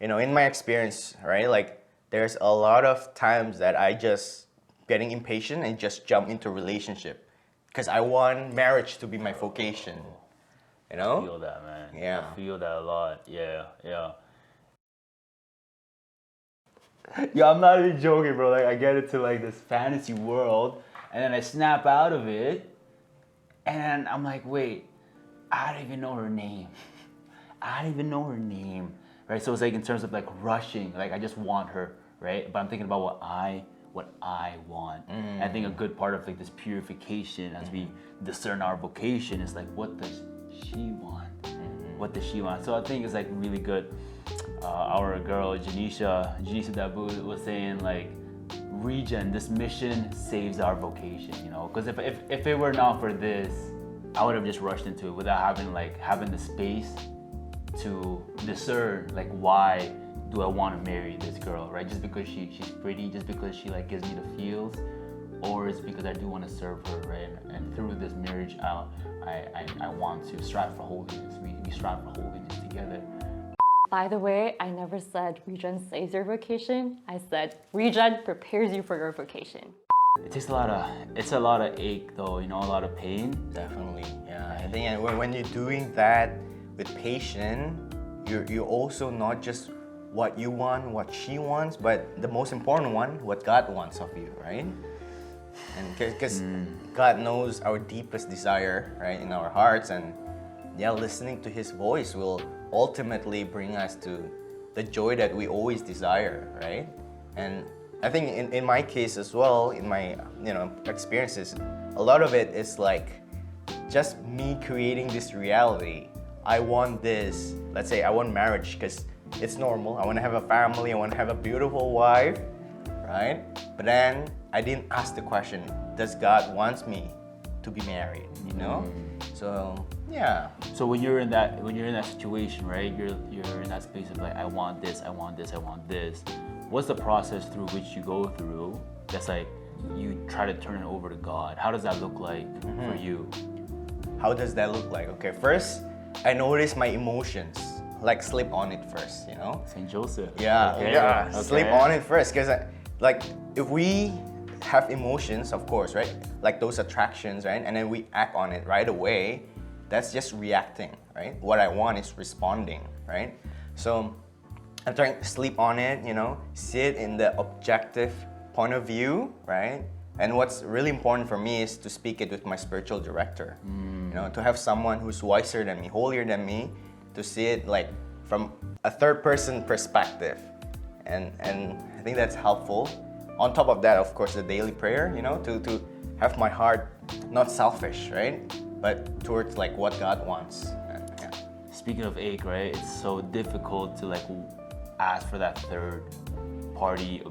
in my experience, right, like there's a lot of times that I just getting impatient and just jump into relationship because I want marriage to be my vocation. I feel that, man. Yeah. I feel that a lot. Yeah. Yeah, I'm not even joking, bro. Like, I get into like this fantasy world, and then I snap out of it, and I'm like, wait, I don't even know her name. Right? So it's like in terms of like rushing, like I just want her, right? But I'm thinking about what I want. And I think a good part of like this purification as we discern our vocation is like, what does she want? What does she want? So I think it's like really good. Our girl Janisha Dabu was saying like, regen, this mission saves our vocation, because if it were not for this, I would have just rushed into it without having the space to discern like, why do I want to marry this girl, right? Just because she's pretty, just because she like gives me the feels, or it's because I do want to serve her, right? And through this marriage, I want to strive for holiness. We strive for holiness together. By the way, I never said regen saves your vocation. I said regen prepares you for your vocation. It takes a lot of ache though, a lot of pain. Definitely, yeah. I think when you're doing that with patience, you're also not just what you want, what she wants, but the most important one, what God wants of you, right? And because God knows our deepest desire, right, in our hearts, and listening to His voice will ultimately bring us to the joy that we always desire, right? And I think in my case as well, in my experiences, a lot of it is like just me creating this reality. I want this. Let's say I want marriage because it's normal. I want to have a family. I want to have a beautiful wife, right? But then I didn't ask the question: does God wants me to be married? So yeah. So when you're in that situation, right? You're in that space of like, I want this. What's the process through which you go through? That's like you try to turn it over to God. How does that look like for you? How does that look like? Okay, first I notice my emotions. Like sleep on it first, Saint Joseph. Yeah, Okay. yeah. Okay. Sleep on it first, because like if we have emotions, of course, right? Like those attractions, right? And then we act on it right away. That's just reacting, right? What I want is responding, right? So I'm trying to sleep on it, sit in the objective point of view, right? And what's really important for me is to speak it with my spiritual director, to have someone who's wiser than me, holier than me, to see it like from a third person perspective. And I think that's helpful. On top of that, of course, the daily prayer, to have my heart not selfish, right? But towards like what God wants. Yeah. Speaking of ache, right? It's so difficult to like ask for that third party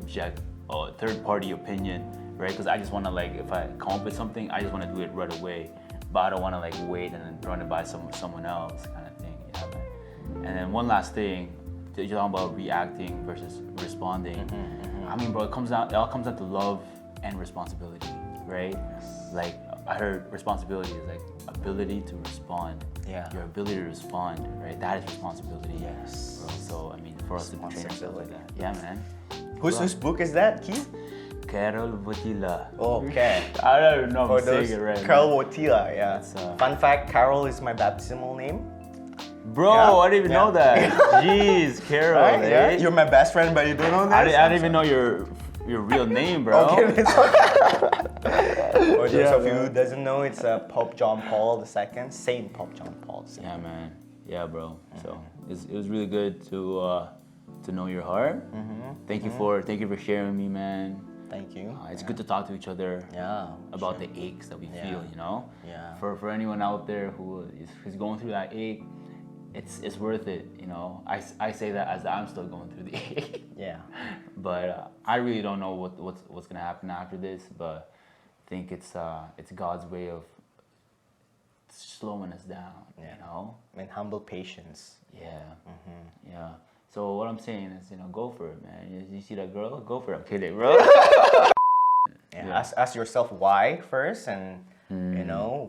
opinion, right? Because I just want to like, if I come up with something, I just want to do it right away. But I don't want to like wait and then run it by someone else kind of thing. Yeah, man. And then one last thing, you're talking about reacting versus responding. I mean, bro, it all comes down to love and responsibility, right? Like I heard responsibility is like ability to respond. Yeah. Your ability to respond, right? That is responsibility. Yes. Bro. So I mean, for us to train ourselves like that. Yeah, man. Whose book is that, Keith? Carol Wojtyla. Okay. I don't even know if I'm saying it right. Carol Wojtyla, yeah. It's, Fun fact, Carol is my baptismal name. Bro, Yeah. I didn't even know that. Jeez, Carol. Right? Yeah. Eh? You're my best friend, but you don't know this? I didn't even know your real name, bro. Okay, it's okay. For those Yeah, of you man. who doesn't know, it's Pope John Paul II, Saint Pope John Paul II. Yeah, man. Yeah, bro. So it was really good to know your heart. Thank you for sharing with me, man. Thank you. It's good to talk to each other about the aches that we feel. Yeah. For anyone out there who is going through that ache, it's worth it. I say that as I'm still going through the ache. Yeah. But I really don't know what's gonna happen after this. But I think it's God's way of slowing us down. And humble patience. Yeah. Yeah. So what I'm saying is, go for it, man. You see that girl? Go for it. I'm kidding, bro. Yeah. Ask yourself why first, and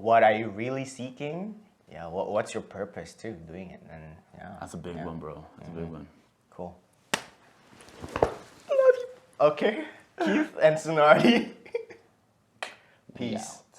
what are you really seeking? Yeah. What's your purpose too doing it? And That's a big one, bro. That's a big one. Cool. Okay, Keith and Sunardi. Peace. Yeah.